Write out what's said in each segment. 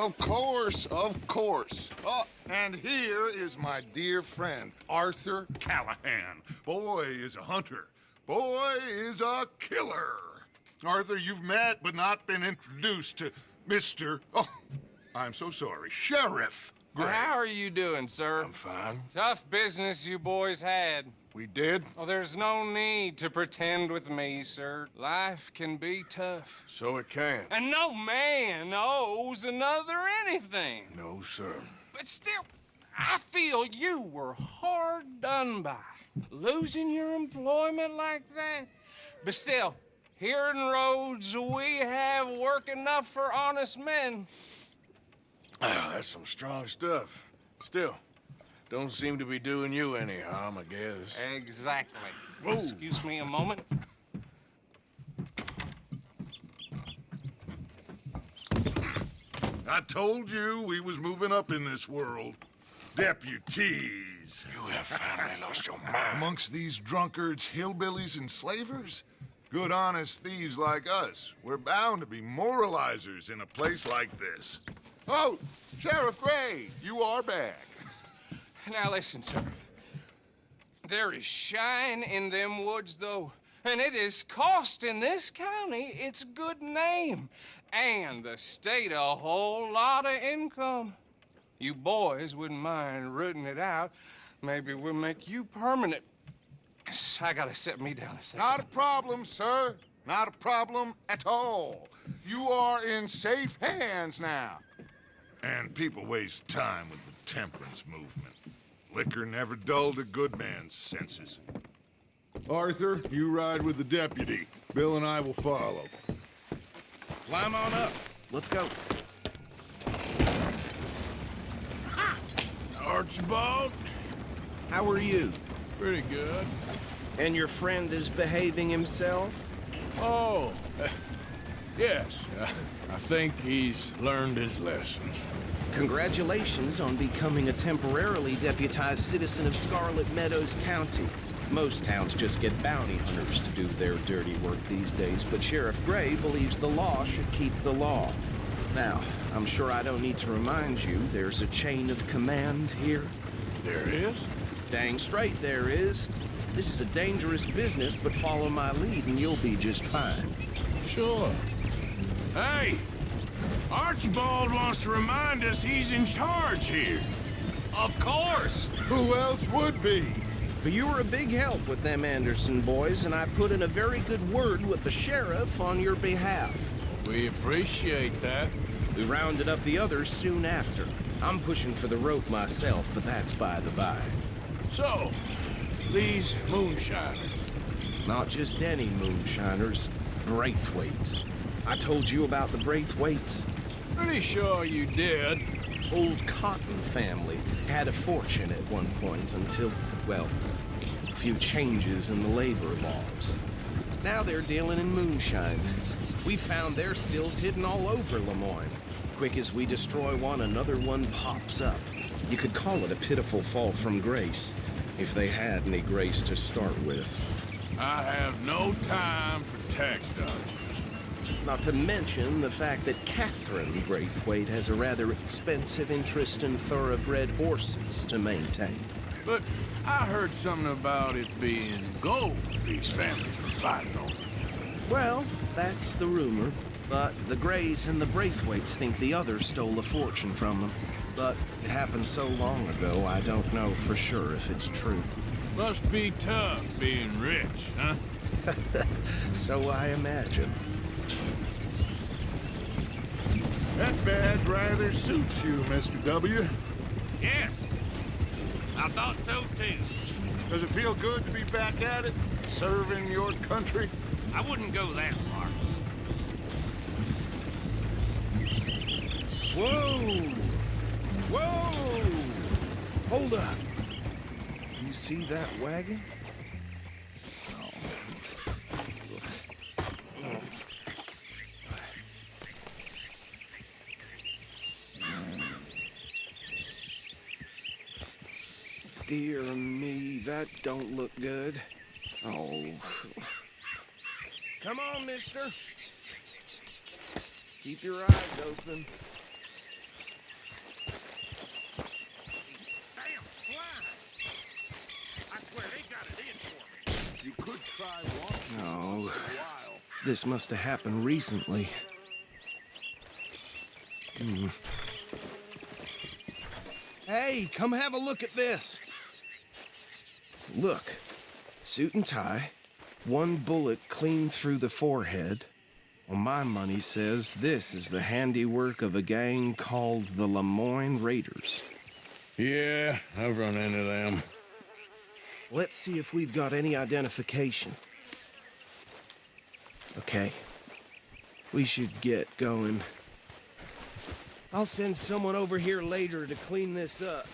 Of course, of course. Oh, and here is my dear friend, Arthur Callahan. Boy is a hunter. Boy is a killer. Arthur, you've met but not been introduced to Mr. Oh, I'm so sorry, Sheriff Gray. How are you doing, sir? I'm fine. Tough business you boys had. We did? Oh, there's no need to pretend with me, sir. Life can be tough. So it can. And no man owes another anything. No, sir. But still, I feel you were hard done by. Losing your employment like that. But still, here in Rhodes, we have work enough for honest men. Oh, that's some strong stuff. Still, don't seem to be doing you any harm, I guess. Exactly. Whoa. Excuse me a moment. I told you we was moving up in this world. Deputies. You have finally lost your mind. Amongst these drunkards, hillbillies, and slavers? Good, honest thieves like us. We're bound to be moralizers in a place like this. Oh, Sheriff Gray, you are back. Now listen, sir. There is shine in them woods, though, and it is costing this county its good name and the state a whole lot of income. You boys wouldn't mind rooting it out. Maybe we'll make you permanent. I gotta set me down a second. Not a problem, sir. Not a problem at all. You are in safe hands now. And people waste time with the temperance movement. Liquor never dulled a good man's senses. Arthur, you ride with the deputy. Bill and I will follow. Climb on up. Let's go. Archibald? How are you? Pretty good. And your friend is behaving himself? Oh, yes. I think he's learned his lesson. Congratulations on becoming a temporarily deputized citizen of Scarlet Meadows County. Most towns just get bounty hunters to do their dirty work these days, but Sheriff Gray believes the law should keep the law. Now, I'm sure I don't need to remind you there's a chain of command here. There is? Dang straight there is. This is a dangerous business, but follow my lead and you'll be just fine. Sure. Hey! Archibald wants to remind us he's in charge here. Of course! Who else would be? But you were a big help with them Anderson boys, and I put in a very good word with the sheriff on your behalf. We appreciate that. We rounded up the others soon after. I'm pushing for the rope myself, but that's by the by. So, these moonshiners. Not just any moonshiners, Braithwaites. I told you about the Braithwaites. Pretty sure you did. Old Cotton family had a fortune at one point until, well, a few changes in the labor laws. Now they're dealing in moonshine. We found their stills hidden all over Lemoyne. Quick as we destroy one, another one pops up. You could call it a pitiful fall from grace, if they had any grace to start with. I have no time for tax dodgers. Not to mention the fact that Catherine Braithwaite has a rather expensive interest in thoroughbred horses to maintain. But I heard something about it being gold these families were fighting over. Well, that's the rumor. But the Grays and the Braithwaites think the others stole a fortune from them. But it happened so long ago, I don't know for sure if it's true. Must be tough being rich, huh? So I imagine. That badge rather suits you, Mr. W. Yes, I thought so too. Does it feel good to be back at it, serving your country? I wouldn't go that far. Whoa! Whoa! Hold up. You see that wagon? Dear me, that don't look good. Oh. Come on, mister. Keep your eyes open. You could try walking No. for a while. This must have happened recently. Hey, come have a look at this. Look, suit and tie, one bullet clean through the forehead. Well, my money says this is the handiwork of a gang called the Lemoyne Raiders. Yeah, I've run into them. Let's see if we've got any identification. Okay. We should get going. I'll send someone over here later to clean this up.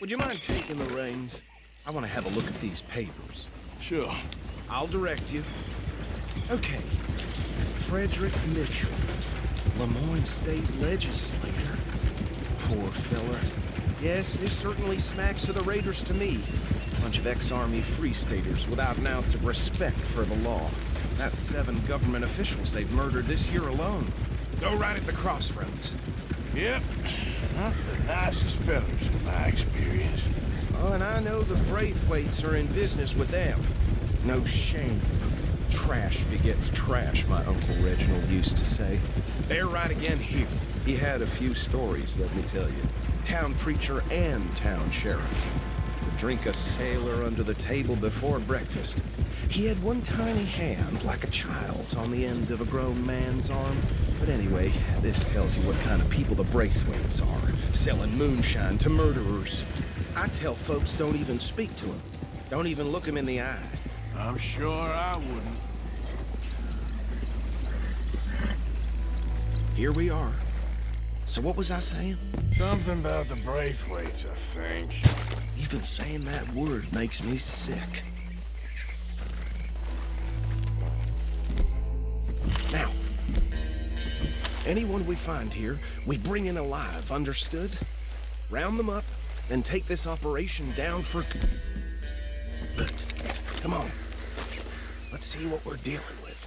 Would you mind taking the reins? I want to have a look at these papers. Sure. I'll direct you. Okay. Frederick Mitchell, Lemoyne State Legislator. Poor fella. Yes, this certainly smacks of the Raiders to me. Bunch of ex-Army Free Staters without an ounce of respect for the law. That's 7 government officials they've murdered this year alone. Go right at the crossroads. Yep. Not the nicest fellas in my experience. Oh, and I know the Braithwaites are in business with them. No shame. Trash begets trash, my Uncle Reginald used to say. They're right again here. He had a few stories, let me tell you. Town preacher and town sheriff. Would drink a sailor under the table before breakfast. He had one tiny hand, like a child's, on the end of a grown man's arm. But anyway, this tells you what kind of people the Braithwaites are. Selling moonshine to murderers. I tell folks don't even speak to him. Don't even look him in the eye. I'm sure I wouldn't. Here we are. So what was I saying? Something about the Braithwaites, I think. Even saying that word makes me sick. Now, anyone we find here, we bring in alive, understood? Round them up, and take this operation down for... Come on. Let's see what we're dealing with.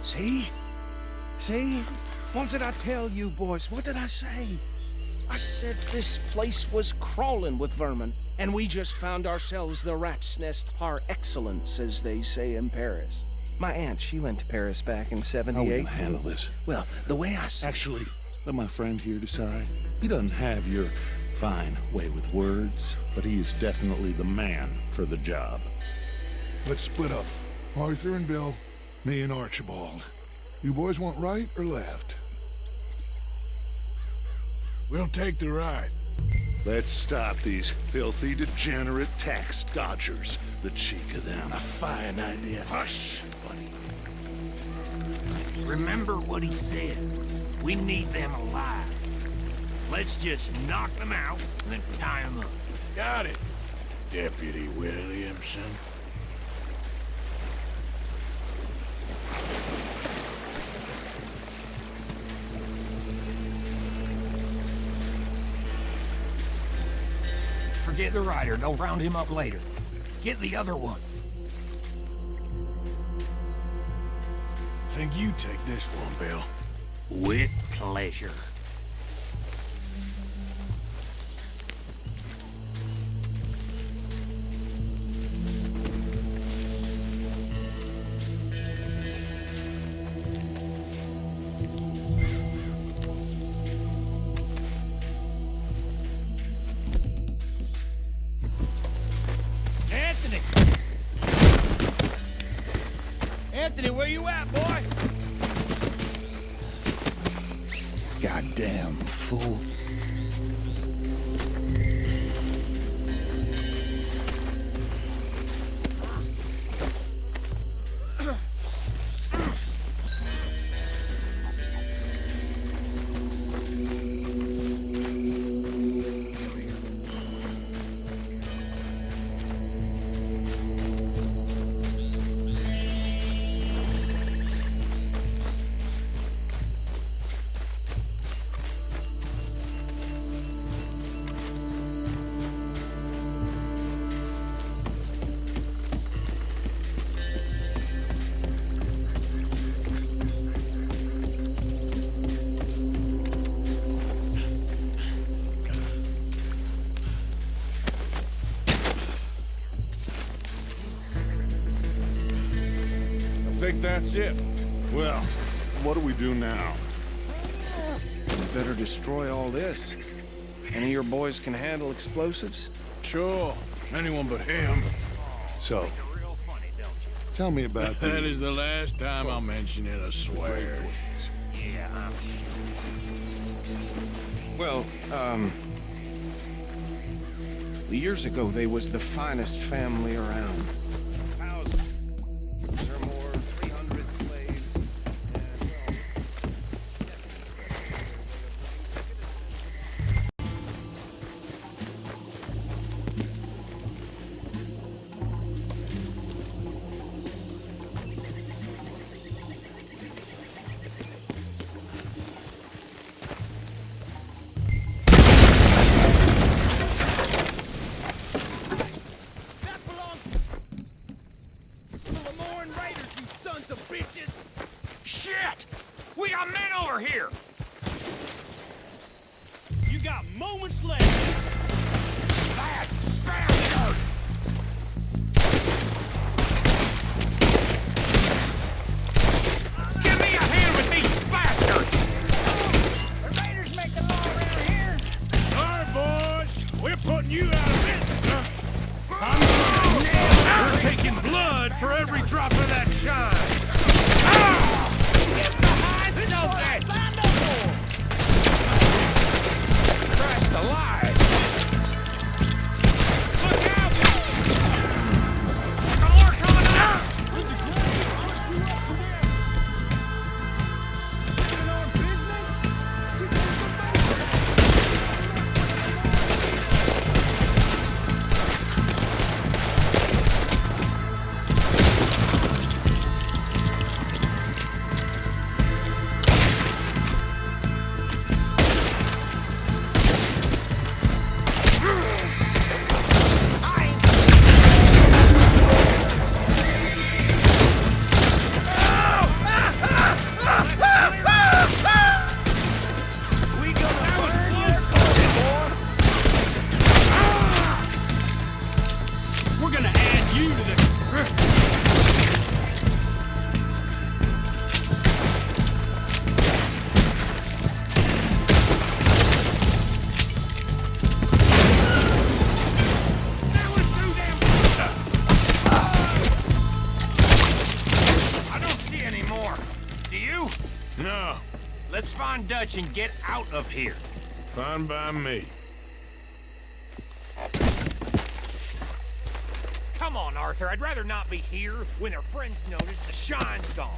See? See? What did I tell you, boys? What did I say? I said this place was crawling with vermin, and we just found ourselves the rat's nest par excellence, as they say in Paris. My aunt, she went to Paris back in How '78. will you handle this? Well, the way I see... Actually, let my friend here decide. He doesn't have your fine way with words, but he is definitely the man for the job. Let's split up. Arthur and Bill, me and Archibald. You boys want right or left? We'll take the right. Let's stop these filthy, degenerate tax dodgers. The cheek of them. A fine idea. Hush, buddy. Remember what he said. We need them alive. Let's just knock them out and then tie them up. Got it, Deputy Williamson. Forget the rider. Don't round him up later. Get the other one. Think you take this one, Bill. With pleasure. Anthony! Anthony, where you at, boy? Goddamn fool. think that's it. Well, what do we do now? We better destroy all this. Any of your boys can handle explosives? Sure. Anyone but him. So, tell me about That the is the last time I'll mention it, I swear. Well, years ago, they was the finest family around. 1,000 or more, 300 slaves, and, Shit! We got men over here! You got moments left! That bastard! Give me a hand with these bastards! The raiders make the law around here. All right, boys. We're putting you out of business. We're taking blood for every drop of that shine. Get behind this open. Sign no more. Christ alive! Look out! More coming up! We're gonna add you to the... That was too damn... I don't see any more. Do you? No, Let's find Dutch and get out of here. fine by me. Come on, Arthur. I'd rather not be here when our friends notice the shine's gone.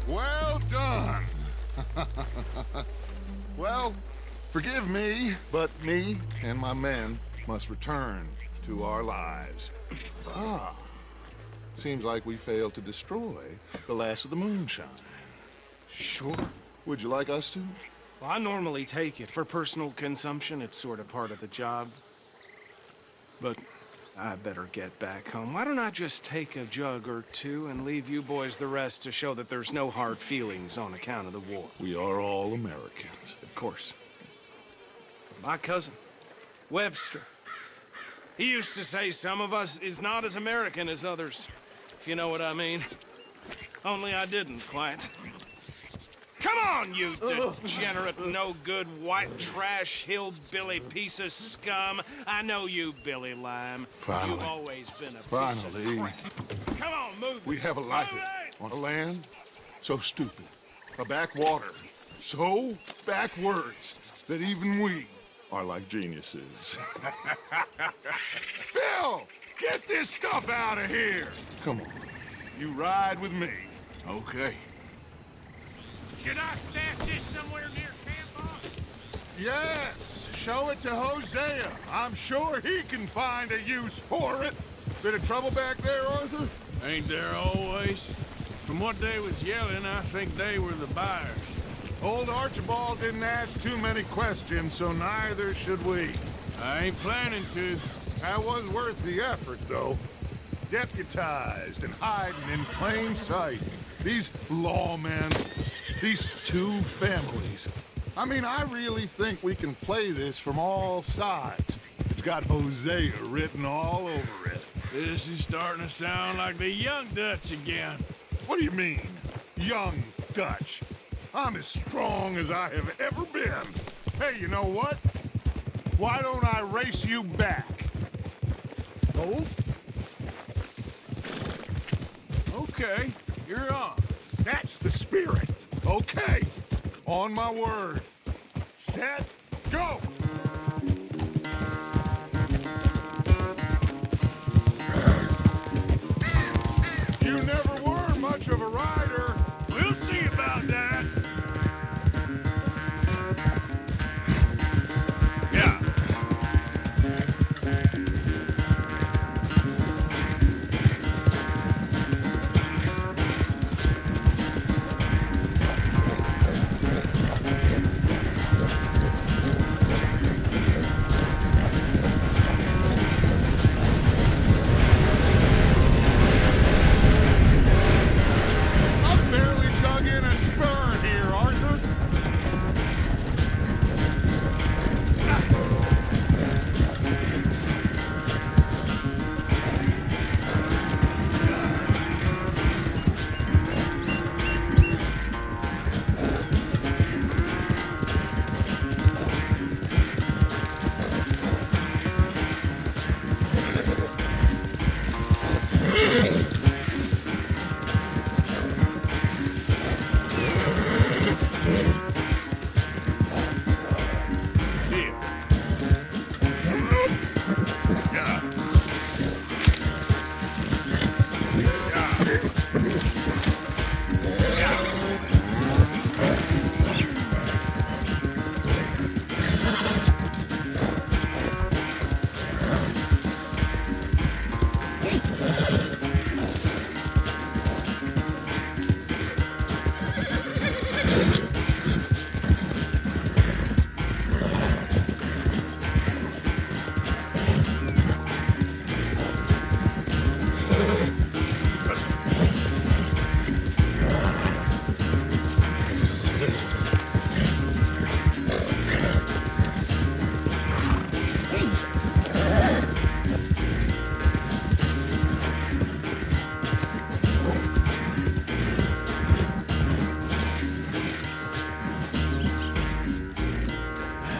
Well done. Well, forgive me, but me and my men must return to our lives. Ah, seems like we failed to destroy the last of the moonshine. Sure. Would you like us to? Well, I normally take it. For personal consumption, it's sort of part of the job. But I better get back home. Why don't I just take a jug or two and leave you boys the rest to show that there's no hard feelings on account of the war? We are all Americans. Of course. My cousin, Webster, he used to say some of us is not as American as others, if you know what I mean. Only I didn't quite. Come on, you degenerate, no-good, white trash, hillbilly piece of scum. I know you, Billy Lime. Finally. You've always been a piece Finally. of crap. Come on, move We it. have a life Move it. on a land so stupid, a backwater so backwards that even we are like geniuses. Bill, get this stuff out of here. Come on, you ride with me. Okay. Should I stash this somewhere near camp, boss? Yes, show it to Hosea. I'm sure he can find a use for it. Bit of trouble back there, Arthur? Ain't there always? From what they was yelling, I think they were the buyers. Old Archibald didn't ask too many questions, so neither should we. I ain't planning to. That was worth the effort, though. Deputized and hiding in plain sight. These lawmen, these two families. I mean, I really think we can play this from all sides. It's got Hosea written all over it. This is starting to sound like the Young Dutch again. What do you mean, young Dutch? I'm as strong as I have ever been. Hey, you know what? Why don't I race you back? Oh? Okay, you're on. That's the spirit. Okay. On my word. Set, go! You never were much of a rider. We'll see about that. Yeah. I've barely dug in a spur here, Arthur. Here. Yeah.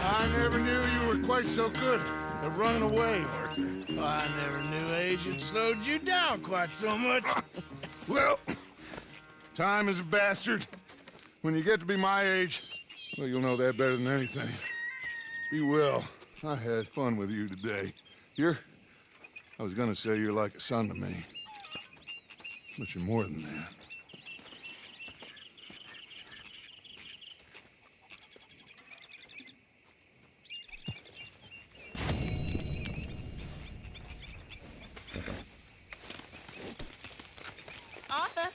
I never knew you were quite so good at running away, Arthur. Well, I never knew age had slowed you down quite so much. Well, time is a bastard. When you get to be my age, well, you'll know that better than anything. Be well. I had fun with you today. I was gonna say you're like a son to me. But you're more than that. Arthur,